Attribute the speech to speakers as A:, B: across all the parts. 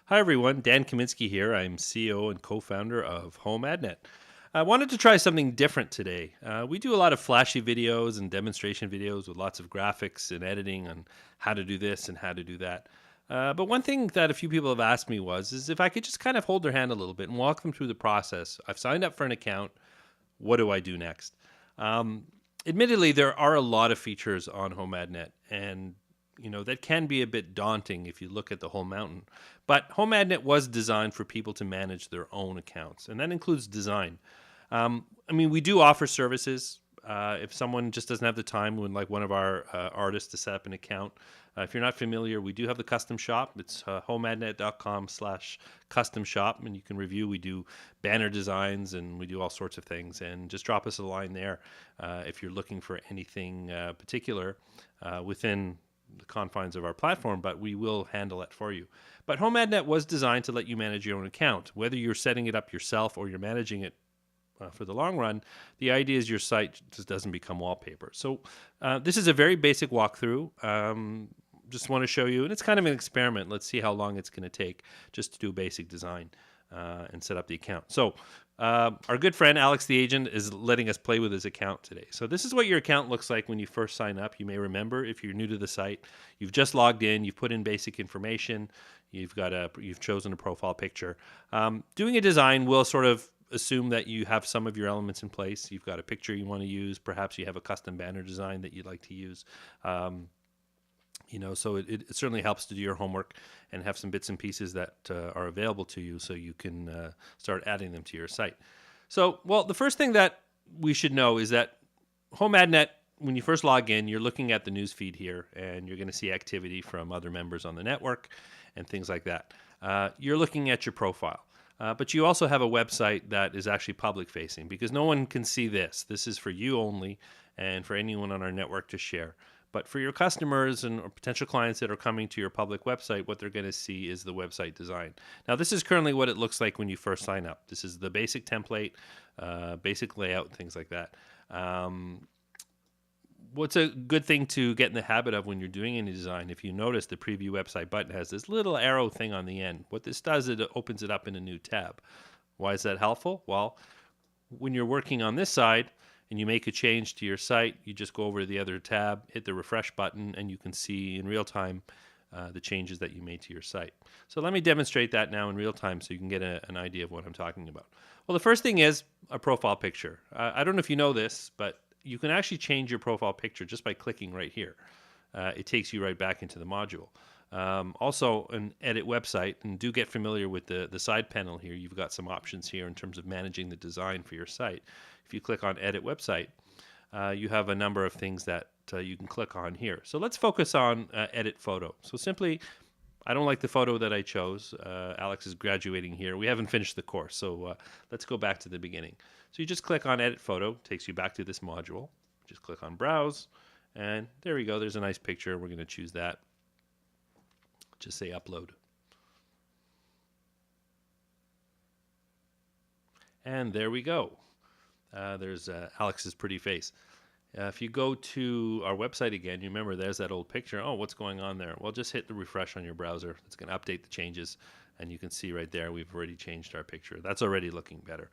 A: Hi everyone, Dan Kaminsky here. I'm CEO and co-founder of HomeAdnet. I wanted to try something different today. We do a lot of flashy videos and demonstration videos with lots of graphics and editing on how to do this and how to do that. But one thing that a few people have asked me is if I could just kind of hold their hand a little bit and walk them through the process. I've signed up for an account. What do I do next? Um, Admittedly, there are a lot of features on HomeAdNet, and that can be a bit daunting if you look at the whole mountain. But HomeAdNet was designed for people to manage their own accounts, and that includes design. We do offer services. If someone just doesn't have the time, when like one of our artists to set up an account, if you're not familiar, we do have the custom shop. It's HomeAdnet.com/custom shop, and you can review. We do banner designs and we do all sorts of things. And just drop us a line there if you're looking for anything particular within the confines of our platform, but we will handle it for you. But HomeAdNet was designed to let you manage your own account, whether you're setting it up yourself or you're managing it for the long run. The idea is your site just doesn't become wallpaper. So this is a very basic walkthrough. Just want to show you, and it's kind of an experiment. Let's see how long it's going to take just to do a basic design and set up the account. So our good friend Alex the agent is letting us play with his account today. So this is what your account looks like when you first sign up. You may remember, if you're new to the site, you've just logged in, you've put in basic information, you've chosen a profile picture. Doing a design will sort of assume that you have some of your elements in place. You've got a picture you want to use. Perhaps you have a custom banner design that you'd like to use. So it certainly helps to do your homework and have some bits and pieces that are available to you so you can start adding them to your site. So, well, the first thing that we should know is that HomeAdNet, when you first log in, you're looking at the news feed here, and you're going to see activity from other members on the network and things like that. You're looking at your profile. But you also have a website that is actually public facing, because no one can see this. This is for you only and for anyone on our network to share. But for your customers and or potential clients that are coming to your public website, what they're going to see is the website design. Now, this is currently what it looks like when you first sign up. This is the basic template, basic layout, and things like that. What's a good thing to get in the habit of when you're doing any design? If you notice, the preview website button has this little arrow thing on the end. What this does, it opens it up in a new tab. Why is that helpful? Well, when you're working on this side and you make a change to your site, you just go over to the other tab, hit the refresh button, and you can see in real time the changes that you made to your site. So let me demonstrate that now in real time so you can get an idea of what I'm talking about. Well, the first thing is a profile picture. I don't know if you know this, but you can actually change your profile picture just by clicking right here. It takes you right back into the module. Also, an edit website, and do get familiar with the side panel here. You've got some options here in terms of managing the design for your site. If you click on edit website, you have a number of things that you can click on here. So let's focus on edit photo. So simply, I don't like the photo that I chose. Alex is graduating here. We haven't finished the course, so let's go back to the beginning. So you just click on edit photo, takes you back to this module. Just click on browse, and there we go. There's a nice picture. We're going to choose that. Just say upload. And there we go. There's Alex's pretty face. If you go to our website again, you remember there's that old picture. Oh, what's going on there? Well, just hit the refresh on your browser. It's going to update the changes, and you can see right there we've already changed our picture. That's already looking better.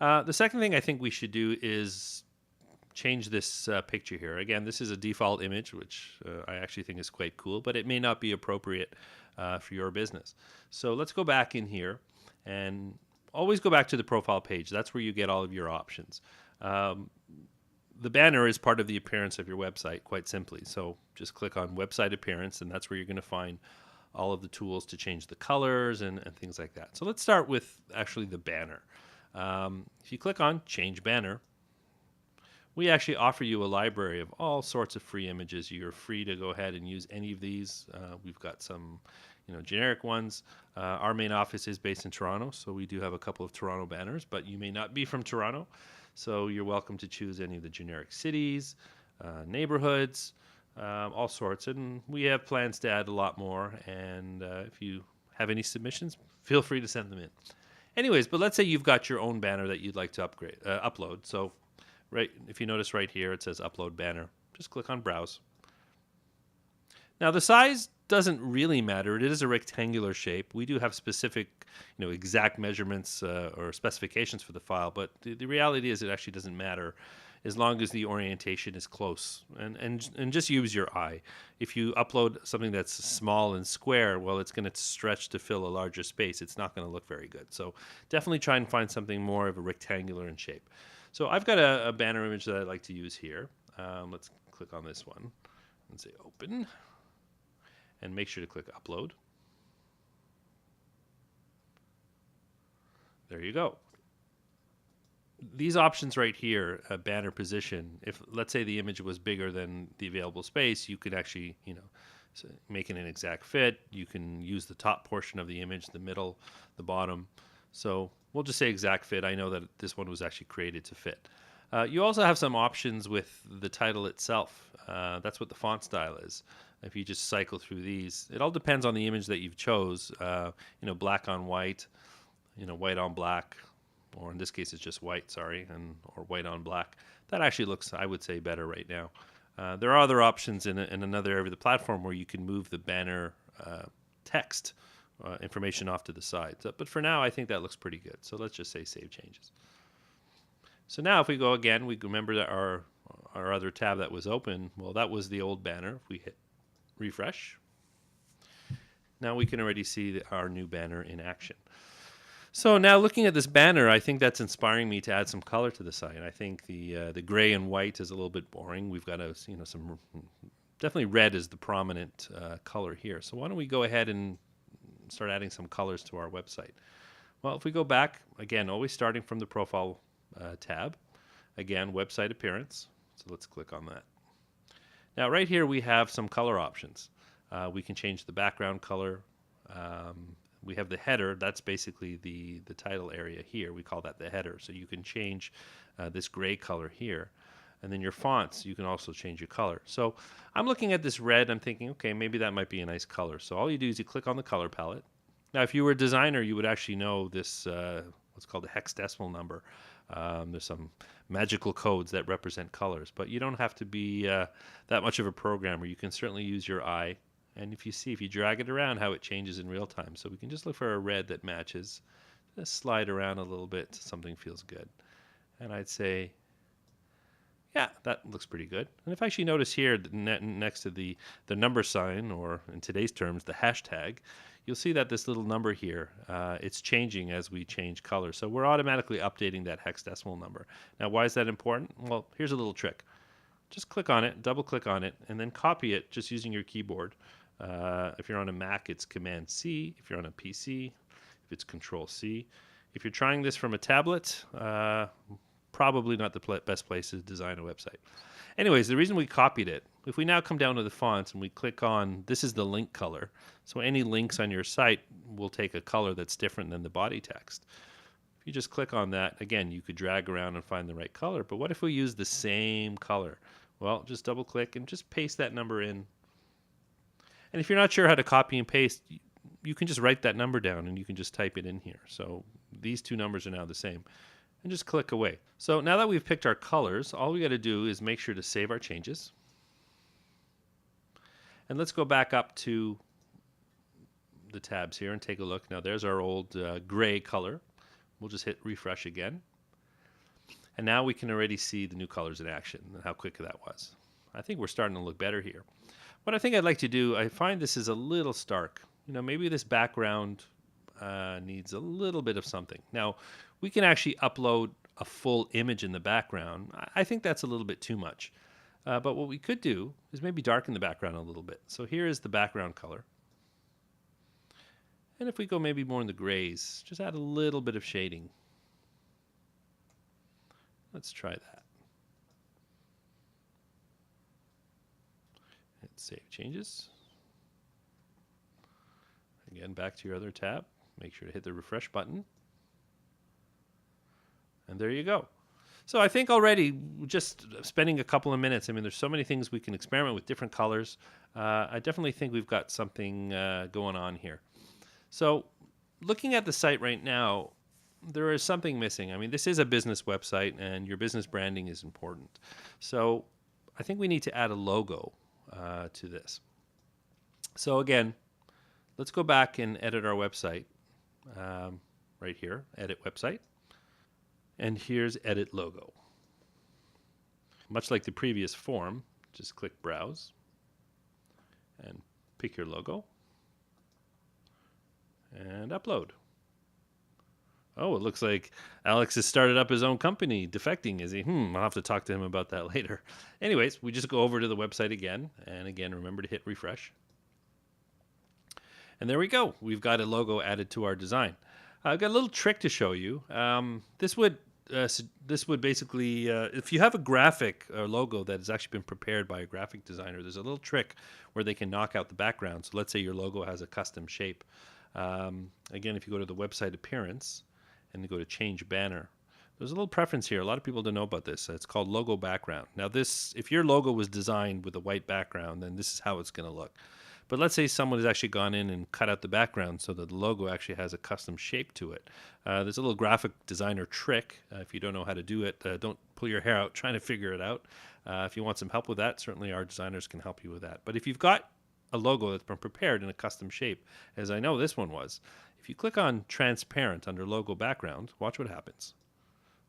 A: The second thing I think we should do is change this picture here. Again, this is a default image, which I actually think is quite cool, but it may not be appropriate for your business. So let's go back in here and always go back to the profile page. That's where you get all of your options. The banner is part of the appearance of your website, quite simply. So just click on website appearance, and that's where you're going to find all of the tools to change the colors and things like that. So let's start with actually the banner. If you click on change banner, we actually offer you a library of all sorts of free images. You're free to go ahead and use any of these. We've got some generic ones. Our main office is based in Toronto, so we do have a couple of Toronto banners, but you may not be from Toronto, so you're welcome to choose any of the generic cities, neighborhoods, all sorts. And we have plans to add a lot more, and if you have any submissions, feel free to send them in. Anyways, but let's say you've got your own banner that you'd like to upload. So right, if you notice right here, it says upload banner. Just click on browse. Now the size doesn't really matter. It is a rectangular shape. We do have specific, exact measurements or specifications for the file, but the reality is it actually doesn't matter as long as the orientation is close. And just use your eye. If you upload something that's small and square, well, it's going to stretch to fill a larger space. It's not going to look very good. So definitely try and find something more of a rectangular in shape. So I've got a banner image that I like to use here. Let's click on this one and say open. And make sure to click upload. There you go. These options right here, banner position, if let's say the image was bigger than the available space, you could actually, make it an exact fit. You can use the top portion of the image, the middle, the bottom. So we'll just say exact fit. I know that this one was actually created to fit. You also have some options with the title itself. That's what the font style is. If you just cycle through these, it all depends on the image that you've chose. Black on white, white on black, or in this case it's just white, sorry, or white on black. That actually looks, I would say, better right now. There are other options in another area of the platform where you can move the banner text information off to the side. But for now, I think that looks pretty good. So let's just say save changes. So now if we go again, we remember that our other tab that was open, well, that was the old banner. If we hit refresh, now we can already see our new banner in action. So now looking at this banner, I think that's inspiring me to add some color to the site. I think the gray and white is a little bit boring. We've got some definitely red is the prominent color here. So why don't we go ahead and start adding some colors to our website? Well, if we go back again, always starting from the profile tab, again website appearance. So let's click on that. Now right here we have some color options. We can change the background color. We have the header. That's basically the title area here. We call that the header. So you can change this gray color here. And then your fonts, you can also change your color. So I'm looking at this red. I'm thinking, okay, maybe that might be a nice color. So all you do is you click on the color palette. Now, if you were a designer, you would actually know this, what's called a hexadecimal number. There's some magical codes that represent colors, but you don't have to be that much of a programmer. You can certainly use your eye. And if you drag it around, how it changes in real time. So we can just look for a red that matches. Just slide around a little bit so something feels good. And I'd say, yeah, that looks pretty good. And if I actually notice here next to the number sign, or in today's terms, the hashtag, you'll see that this little number here, it's changing as we change color. So we're automatically updating that hexadecimal number. Now, why is that important? Well, here's a little trick. Just click on it, double click on it, and then copy it just using your keyboard. If you're on a Mac, it's Command C. If you're on a PC, if it's Control C. If you're trying this from a tablet, probably not the best place to design a website. Anyways, the reason we copied it, if we now come down to the fonts and we click on, this is the link color. So any links on your site will take a color that's different than the body text. If you just click on that, again, you could drag around and find the right color. But what if we use the same color? Well, just double click and just paste that number in. And if you're not sure how to copy and paste, you can just write that number down and you can just type it in here. So these two numbers are now the same. And just click away. So now that we've picked our colors, all we got to do is make sure to save our changes. And let's go back up to the tabs here and take a look. Now there's our old gray color. We'll just hit refresh again. And now we can already see the new colors in action and how quick that was. I think we're starting to look better here. What I think I'd like to do, I find this is a little stark. Maybe this background needs a little bit of something. Now, we can actually upload a full image in the background. I think that's a little bit too much. But what we could do is maybe darken the background a little bit. So here is the background color. And if we go maybe more in the grays, just add a little bit of shading. Let's try that. Hit save changes. Again, back to your other tab. Make sure to hit the refresh button. And there you go. So I think already just spending a couple of minutes, there's so many things we can experiment with, different colors. I definitely think we've got something going on here. So looking at the site right now, there is something missing. This is a business website and your business branding is important. So I think we need to add a logo to this. So again, let's go back and edit our website. Right here, edit website. And here's edit logo. Much like the previous form, just click browse and pick your logo and upload. Oh, it looks like Alex has started up his own company, defecting, is he? I'll have to talk to him about that later. Anyways, we just go over to the website again, and again, remember to hit refresh. And there we go. We've got a logo added to our design. I've got a little trick to show you. This would basically, if you have a graphic or logo that has actually been prepared by a graphic designer, there's a little trick where they can knock out the background. So let's say your logo has a custom shape. Again, if you go to the website appearance and you go to change banner, there's a little preference here. A lot of people don't know about this. It's called logo background. Now this, if your logo was designed with a white background, then this is how it's going to look. But let's say someone has actually gone in and cut out the background so that the logo actually has a custom shape to it. There's a little graphic designer trick. If you don't know how to do it, don't pull your hair out trying to figure it out. If you want some help with that, certainly our designers can help you with that. But if you've got a logo that's been prepared in a custom shape, as I know this one was, if you click on transparent under logo background, watch what happens.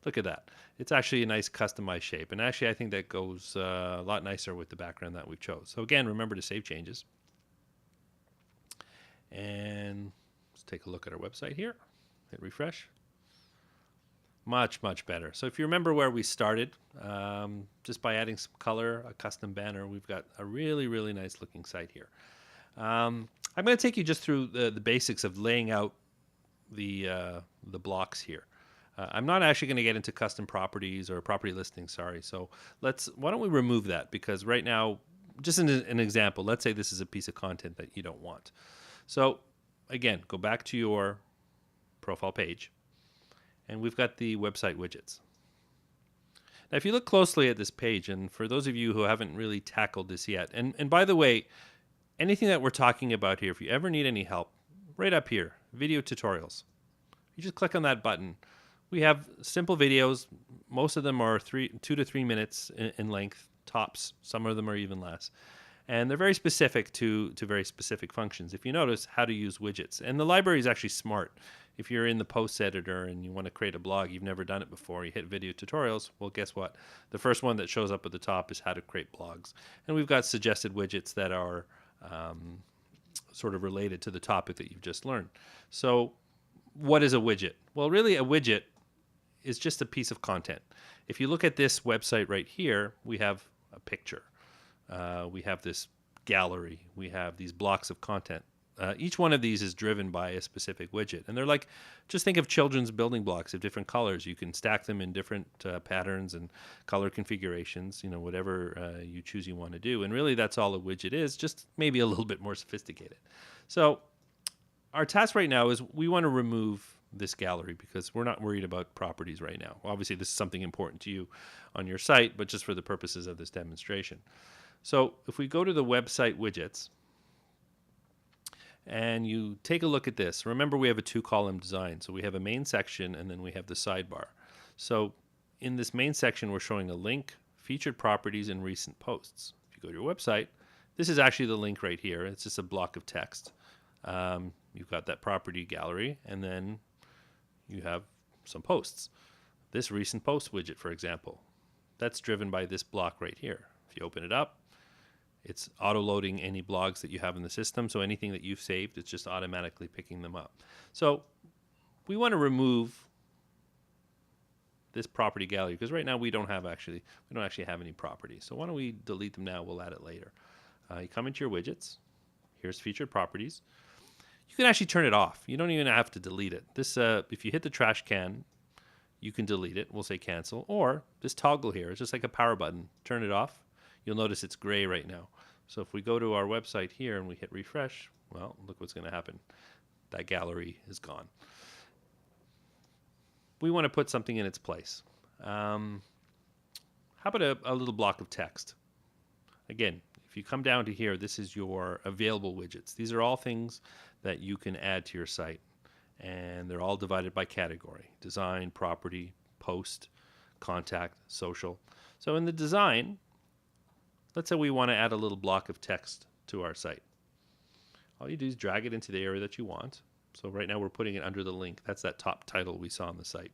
A: Look at that. It's actually a nice customized shape. And actually, I think that goes a lot nicer with the background that we've chose. So again, remember to save changes. And let's take a look at our website here. Hit refresh. Much, much better. So if you remember where we started, just by adding some color, a custom banner, we've got a really, really nice looking site here. I'm going to take you just through the basics of laying out the blocks here. I'm not actually going to get into custom properties or property listings, sorry. So why don't we remove that? Because right now, just an example, let's say this is a piece of content that you don't want. So again, go back to your profile page, and we've got the website widgets. Now, if you look closely at this page, and for those of you who haven't really tackled this yet, and by the way, anything that we're talking about here, if you ever need any help, right up here, video tutorials. You just click on that button. We have simple videos. Most of them are 2 to 3 minutes in length, tops. Some of them are even less. And they're very specific to very specific functions. If you notice, how to use widgets. And the library is actually smart. If you're in the posts editor and you want to create a blog, you've never done it before, you hit video tutorials, well, guess what? The first one that shows up at the top is how to create blogs. And we've got suggested widgets that are sort of related to the topic that you've just learned. So what is a widget? Well, really a widget is just a piece of content. If you look at this website right here, we have a picture. We have this gallery. We have these blocks of content. Each one of these is driven by a specific widget. And they're like, just think of children's building blocks of different colors. You can stack them in different patterns and color configurations, whatever you choose you want to do. And really that's all a widget is, just maybe a little bit more sophisticated. So our task right now is we want to remove this gallery because we're not worried about properties right now. Obviously, this is something important to you on your site, but just for the purposes of this demonstration. So if we go to the website widgets and you take a look at this, remember we have a 2-column design. So we have a main section and then we have the sidebar. So in this main section, we're showing a link, featured properties, and recent posts. If you go to your website, this is actually the link right here. It's just a block of text. You've got that property gallery, and then you have some posts. This recent post widget, for example, that's driven by this block right here. If you open it up, it's auto-loading any blogs that you have in the system. So anything that you've saved, it's just automatically picking them up. So we want to remove this property gallery because right now we don't actually have any properties. So why don't we delete them now? We'll add it later. You come into your widgets. Here's featured properties. You can actually turn it off. You don't even have to delete it. This, if you hit the trash can, you can delete it. We'll say cancel. Or this toggle here, it's just like a power button. Turn it off. You'll notice it's gray right now. So if we go to our website here and we hit refresh, well, look what's going to happen. That gallery is gone. We want to put something in its place. How about a little block of text? Again, if you come down to here, this is your available widgets. These are all things that you can add to your site. And they're all divided by category: design, property, post, contact, social. So in the design, let's say we want to add a little block of text to our site. All you do is drag it into the area that you want. So right now we're putting it under the link. That's that top title we saw on the site.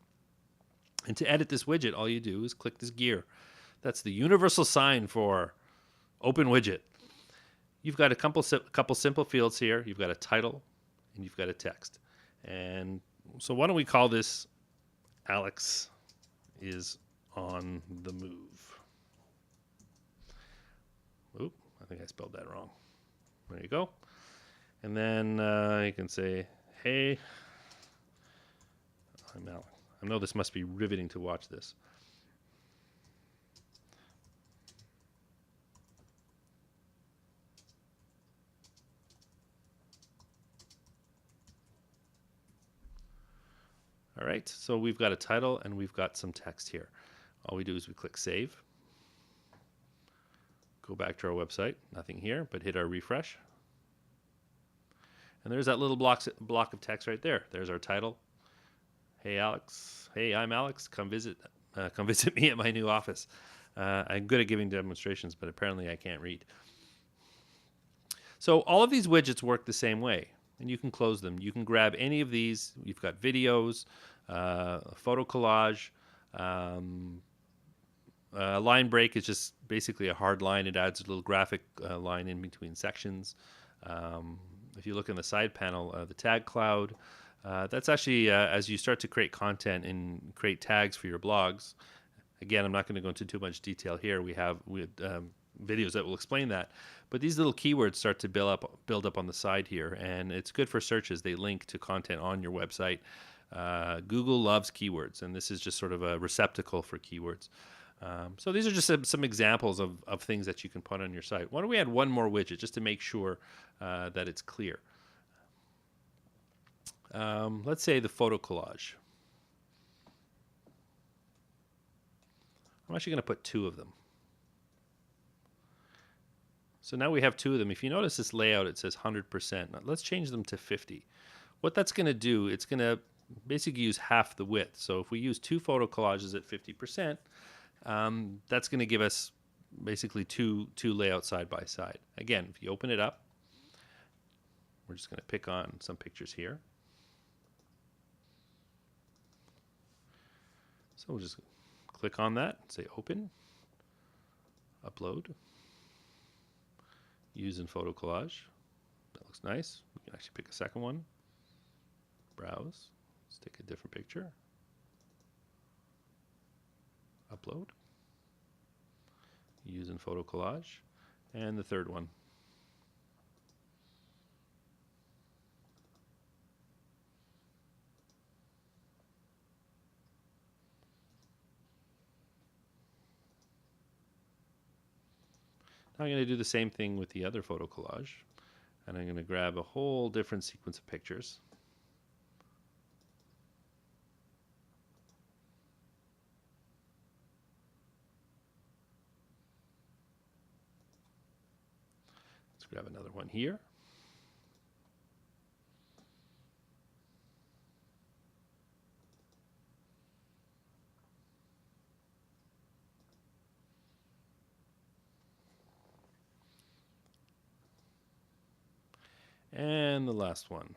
A: And to edit this widget, all you do is click this gear. That's the universal sign for open widget. You've got a couple simple fields here. You've got a title and you've got a text. And so why don't we call this Alex is on the move. Oop, I think I spelled that wrong. There you go. And then you can say, hey, I'm Alex. I know this must be riveting to watch this. All right, so we've got a title and we've got some text here. All we do is we click save. Go back to our website, nothing here, but hit our refresh. And there's that little block of text right there. There's our title. Hey Alex, hey, I'm Alex. Come visit me at my new office. I'm good at giving demonstrations, but apparently I can't read. So all of these widgets work the same way, and you can close them. You can grab any of these. You've got videos, a photo collage. Line break is just basically a hard line. It adds a little graphic line in between sections. If you look in the side panel, the tag cloud, that's actually as you start to create content and create tags for your blogs. Again, I'm not going to go into too much detail here. We have videos that will explain that. But these little keywords start to build up on the side here, and it's good for searches. They link to content on your website. Google loves keywords, and this is just sort of a receptacle for keywords. So these are just some examples of things that you can put on your site. Why don't we add one more widget just to make sure that it's clear? Let's say the photo collage. I'm actually going to put 2 of them. So now we have 2 of them. If you notice this layout, it says 100%. Now let's change them to 50. What that's going to do, it's going to basically use half the width. So if we use 2 photo collages at 50%, that's going to give us basically two layouts side by side. Again, if you open it up, we're just going to pick on some pictures here. So we'll just click on that, say open, upload, use in photo collage. That looks nice. We can actually pick a second one, browse, let's take a different picture, upload, use in photo collage, and the third one. Now I'm going to do the same thing with the other photo collage, and I'm going to grab a whole different sequence of pictures. Let's grab another one here. And the last one.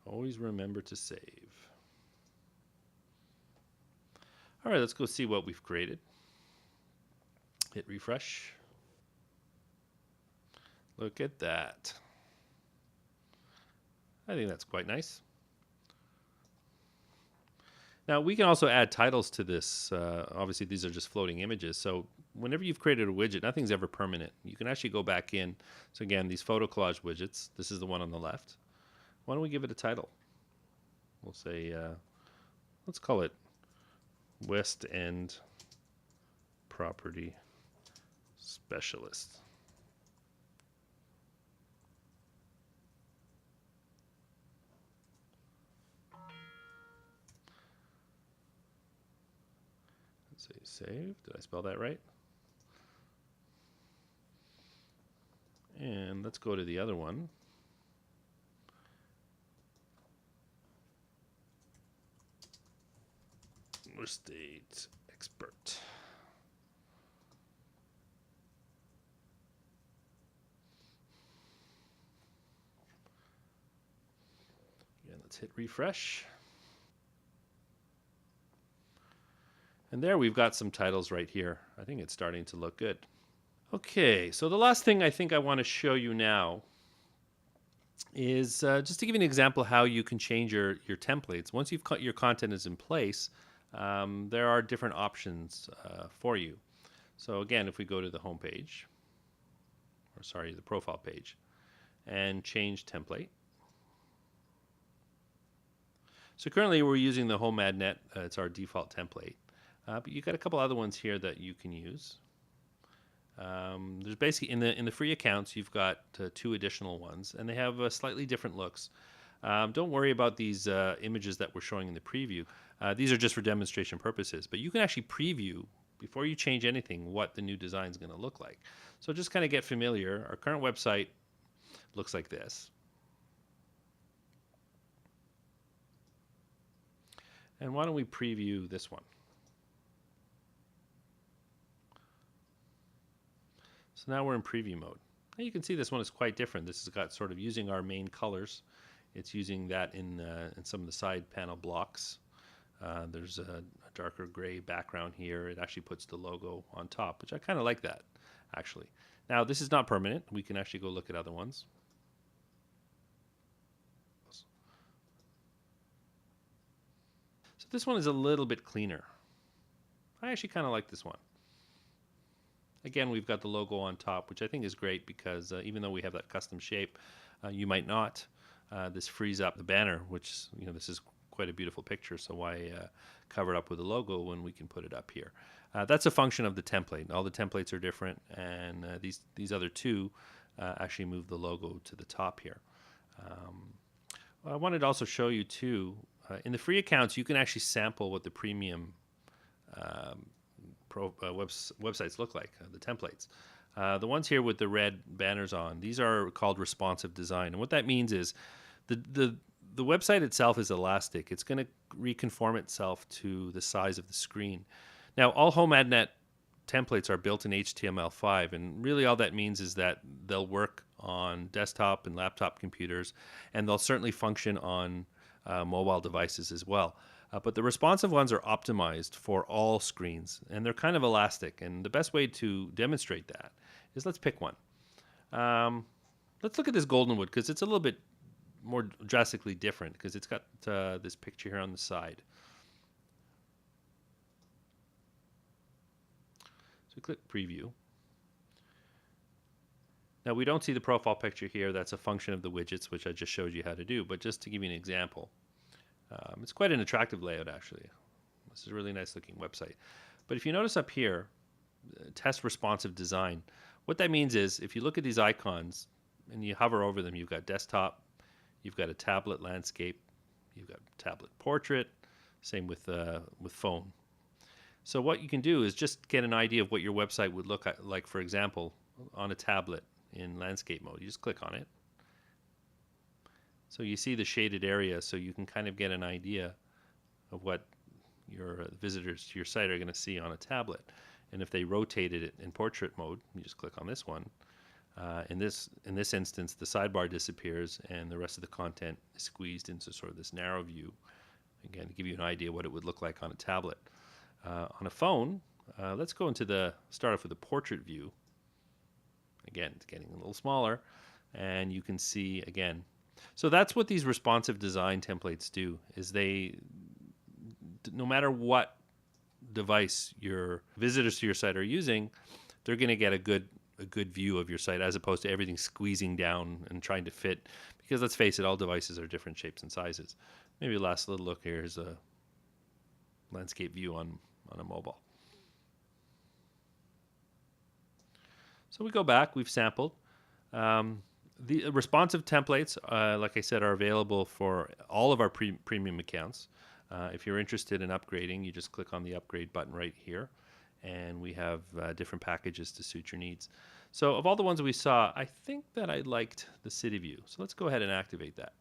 A: Always remember to save. All right, let's go see what we've created. Hit refresh. Look at that. I think that's quite nice. Now we can also add titles to this. Obviously these are just floating images. So whenever you've created a widget, nothing's ever permanent. You can actually go back in. So again, these photo collage widgets, this is the one on the left. Why don't we give it a title? We'll say, let's call it West End Property Specialist. Let's say save. Did I spell that right? And let's go to the other one. Real estate expert. Again, let's hit refresh. And there we've got some titles right here. I think it's starting to look good. Okay, so the last thing I think I want to show you now is just to give you an example how you can change your templates. Once your content is in place, there are different options for you. So again, if we go to the home page, or sorry, the profile page, and change template. So currently we're using the HomeAdnet. It's our default template. But you've got a couple other ones here that you can use. There's basically in the free accounts you've got two additional ones, and they have slightly different looks. Don't worry about these images that we're showing in the preview. These are just for demonstration purposes, but you can actually preview before you change anything what the new design is going to look like. So just kind of get familiar. Our current website looks like this. And why don't we preview this one? So now we're in preview mode. Now you can see this one is quite different. This has got sort of using our main colors. It's using that in some of the side panel blocks. There's a darker gray background here. It actually puts the logo on top, which I kind of like that, actually. Now, this is not permanent. We can actually go look at other ones. So this one is a little bit cleaner. I actually kind of like this one. Again, we've got the logo on top, which I think is great because even though we have that custom shape, you might not. This frees up the banner, which, this is quite a beautiful picture, so why cover it up with a logo when we can put it up here? That's a function of the template. All the templates are different, and these other two actually move the logo to the top here. I wanted to also show you too, in the free accounts, you can actually sample what the premium websites look like, the templates. The ones here with the red banners on, these are called responsive design. And what that means is the website itself is elastic. It's going to reconform itself to the size of the screen. Now, all HomeAdnet templates are built in HTML5, and really all that means is that they'll work on desktop and laptop computers, and they'll certainly function on mobile devices as well. But the responsive ones are optimized for all screens, and they're kind of elastic. And the best way to demonstrate that is, let's pick one. Let's look at this Goldenwood because it's a little bit more drastically different because it's got this picture here on the side. So we click preview. Now we don't see the profile picture here. That's a function of the widgets, which I just showed you how to do. But just to give you an example, it's quite an attractive layout, actually. This is a really nice looking website. But if you notice up here, test responsive design, what that means is if you look at these icons and you hover over them, you've got desktop, you've got a tablet landscape, you've got tablet portrait, same with phone. So what you can do is just get an idea of what your website would look like, for example, on a tablet in landscape mode. You just click on it. So you see the shaded area, so you can kind of get an idea of what your visitors to your site are going to see on a tablet. And if they rotated it in portrait mode, you just click on this one. In this instance, the sidebar disappears and the rest of the content is squeezed into sort of this narrow view. Again, to give you an idea what it would look like on a tablet. On a phone, let's go into start off with the portrait view. Again, it's getting a little smaller, and you can see again. So that's what these responsive design templates do, is no matter what device your visitors to your site are using, they're going to get a good view of your site as opposed to everything squeezing down and trying to fit, because let's face it, all devices are different shapes and sizes. Maybe last little look here is a landscape view on a mobile. So we go back, we've sampled. The responsive templates, like I said, are available for all of our premium accounts. If you're interested in upgrading, you just click on the upgrade button right here, and we have different packages to suit your needs. So of all the ones we saw, I think that I liked the city view. So let's go ahead and activate that.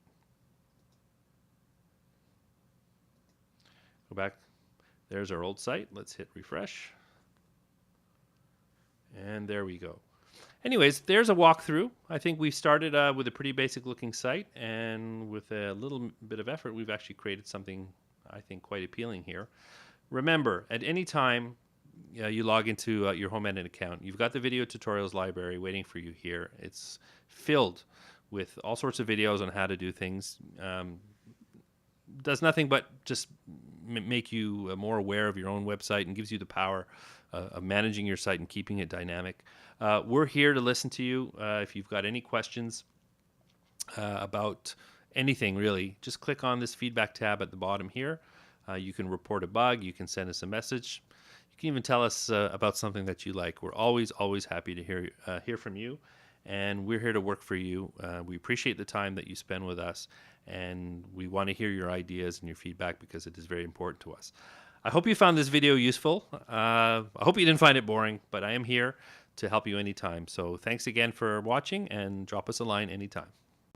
A: Go back. There's our old site. Let's hit refresh. And there we go. Anyways, there's a walkthrough. I think we started with a pretty basic looking site, and with a little bit of effort, we've actually created something I think quite appealing here. Remember, at any time you log into your HomeAdnet account, you've got the video tutorials library waiting for you here. It's filled with all sorts of videos on how to do things. Does nothing but just make you more aware of your own website and gives you the power of managing your site and keeping it dynamic. We're here to listen to you. If you've got any questions about anything, really, just click on this feedback tab at the bottom here. You can report a bug. You can send us a message. You can even tell us about something that you like. We're always happy to hear from you, and we're here to work for you. We appreciate the time that you spend with us, and we want to hear your ideas and your feedback because it is very important to us. I hope you found this video useful. I hope you didn't find it boring, but I am here to help you anytime. So thanks again for watching, and drop us a line anytime.